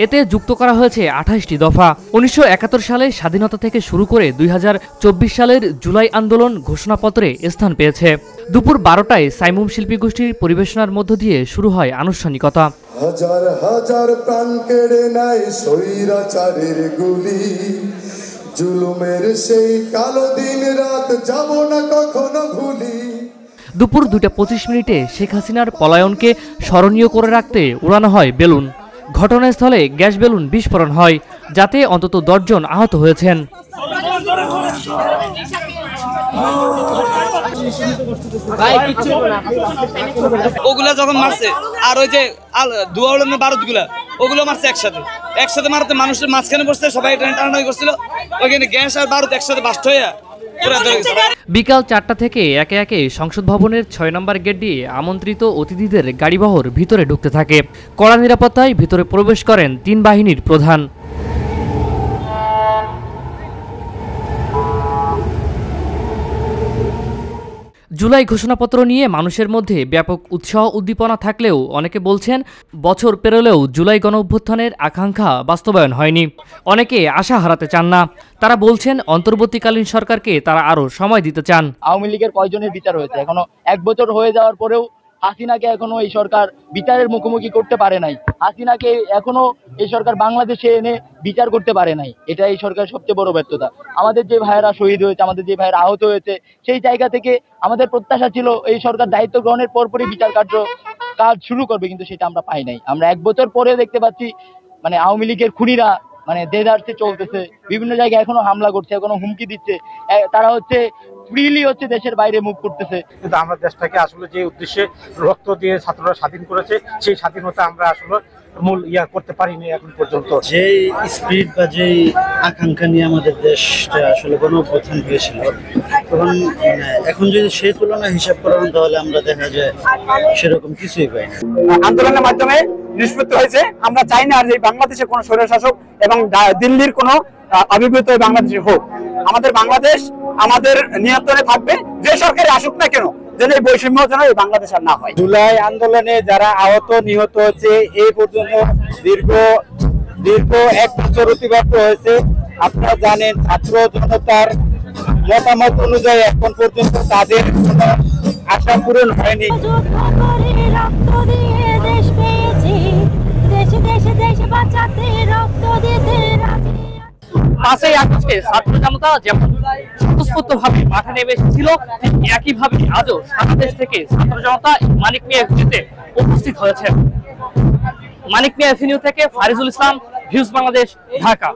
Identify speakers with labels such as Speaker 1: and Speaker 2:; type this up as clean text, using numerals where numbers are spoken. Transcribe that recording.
Speaker 1: এতে যুক্ত করা হয়েছে 28টি দফা। 1971 সালে স্বাধীনতা থেকে শুরু করে 2024 সালের জুলাই আন্দোলন ঘোষণাপত্রে স্থান পেয়েছে। দুপুর 12টায় সাইমুম শিল্পী গোষ্ঠীর পরিবেশনার মধ্য দিয়ে শুরু হয় আনুষ্ঠানিকতা।
Speaker 2: হাজার হাজার প্রাণ কেড়ে নেয় স্বৈরাচারের গুলি, জুলুমের সেই কালো দিন রাত যাব না কখনো ভুলি।
Speaker 1: দুপুর 2:25 শেখ হাসিনার পলায়নকে স্মরণীয় করে রাখতে উড়ানো হয় বেলুন। ঘটনাস্থলে গ্যাস বেলুন বিস্ফোরণ হয়, যাতে অন্তত 10 জন আহত হয়েছেন।
Speaker 3: ওগুলা যখন মারছে আর ওই যে দুয়ার বারুদগুলা ওগুলো মারছে একসাথে মারতে মানুষের মাঝখানে বসতে সবাই টানাটানি করছিল, ওইখানে গ্যাস আর বারুদ একসাথে বাস্ট হয়ে
Speaker 1: বিকাল 4টা থেকে একে একে সংসদ ভবনের 6 নম্বর গেট দিয়ে আমন্ত্রিত অতিথিদের গাড়িবহর ভিতরে ঢুকতে থাকে। কড়া নিরাপত্তায় ভিতরে প্রবেশ করেন 3 বাহিনীর প্রধান। জুলাই ঘোষণাপত্র নিয়ে মানুষের মধ্যে ব্যাপক উৎসাহ উদ্দীপনা থাকলেও অনেকে বলছেন বছর পেরোলেও জুলাই গণঅভ্যুত্থানের আকাঙ্ক্ষা বাস্তবায়ন হয়নি। অনেকে আশা হারাতে চান না। তারা বলছেন অন্তর্বর্তীকালীন সরকারকে তারা আরো সময় দিতে চান।
Speaker 4: আওয়ামী লীগের কয়জনের বিচার হয়েছে? এখনো 1 বছর হয়ে যাওয়ার পরেও হাসিনাকে এখনো এই সরকার বিচারের মুখোমুখি করতে পারে নাই। হাসিনাকে এখনো এই সরকার বাংলাদেশে এনে বিচার করতে পারে নাই। এটা এই সরকারের সবচেয়ে বড় ব্যর্থতা। আমাদের যে ভাইয়েরা শহীদ হয়েছে, আমাদের যে ভাইয়েরা আহত হয়েছে, সেই জায়গা থেকে আমাদের প্রত্যাশা ছিল এই সরকার দায়িত্ব গ্রহণের পরপরই বিচার কাজ শুরু করবে, কিন্তু সেটা আমরা পাই নাই। আমরা 1 বছর পরে দেখতে পাচ্ছি আওয়ামী লীগের খুনিরা দেদারসে চলতেছে, বিভিন্ন জায়গায় এখনো হামলা করছে, এখনো হুমকি দিচ্ছে। তারা ফ্রিলি দেশের বাইরে মুভ করতেছে।
Speaker 5: কিন্তু আমরা দেশটাকে আসলে যে উদ্দেশ্যে রক্ত দিয়ে ছাত্ররা স্বাধীন করেছে, সেই স্বাধীনতা আমরা আসলে মূল করতে পারিনি এখন পর্যন্ত।
Speaker 6: যে স্পিরিট বা যে আকাঙ্ক্ষা নিয়ে আমাদের দেশটা আসলে গণঅভ্যুত্থান হয়েছিল, তখন এখন যদি সেই তুলনা হিসাব করা হয় তাহলে আমরা দেখা যায় সেরকম কিছুই পাই না।
Speaker 7: আন্দোলনের মাধ্যমে নিষ্পত্তি হয়েছে। আমরা চাই না যে বাংলাদেশে কোনো স্বৈরশাসক এবং দিল্লির কোনো আবির্ভূত বাংলাদেশে হোক। আমাদের বাংলাদেশ আমাদের নিয়ন্ত্রণে থাকবে, যে সরকারি আসুক না কেন, যেন এই বৈষম্য যেন বাংলাদেশ আর না হয়।
Speaker 5: জুলাই আন্দোলনে যারা আহত নিহত হয়েছে এই পর্যন্ত দীর্ঘ 1 বছর অতিবাহিত হয়েছে। আপনারা জানেন ছাত্র জনতার মতামত অনুযায়ী এখন পর্যন্ত তাদের কোনো আশা পূরণ হয়নি।
Speaker 1: 5ই আগস্টে ছাত্র জনতা যেমন স্বতঃস্ফূর্তভাবে মাঠে নেমে এসেছিল, একইভাবে আজও সারা দেশ থেকে ছাত্র জনতা মানিক মিয়া এভিনিউতে উপস্থিত হয়েছে। মানিক মিয়া এভিনিউ থেকে ফারিজুল ইসলাম, ভিউজ বাংলাদেশ, ঢাকা।